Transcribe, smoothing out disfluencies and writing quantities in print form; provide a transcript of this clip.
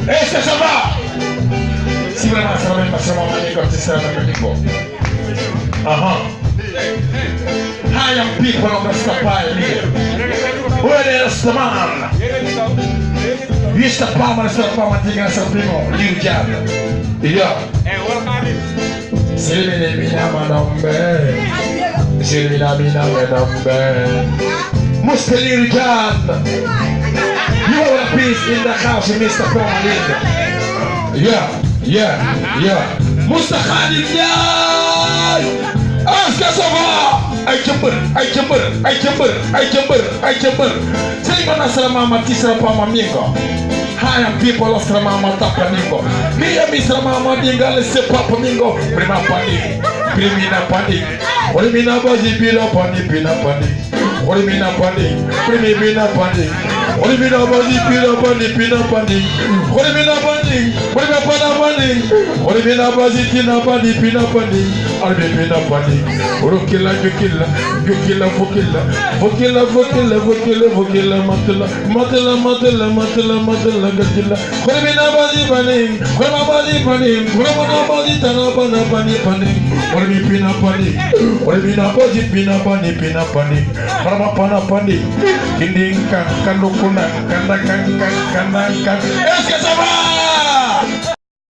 Est-ce que ça va? Si vraiment ça va, c'est mon ami quand c'est ça, le niveau. I am people on the Stapile here. Where is the man? Mr. Palmer, Mr. Palmer, tinggal sepimo, liu jam. Iya. Silvina bina manombe. Silvina bina manombe. Mr. Liu jam. You are a peace in the house, Mr. Palmer. Yeah. Mr. Khalid, yeah. Ask us over. I jumper. Say mana selama mati selama mamingo. Hai people selama mata paningo. Dia mi selama mati tinggal sepak paningo. Prima panik. Olimina bazi bila panik. Olimina panik. Prima panik. Olimina bazi bila panik. Olimina panik. Olimina bazi tina panik. Olimina panik. Rukilla, matela, gatilla. Olimina bazi panik. Olimina bazi pina panik. Pana panik. Kinding kan kandukuna kan. Est-ce que ça va?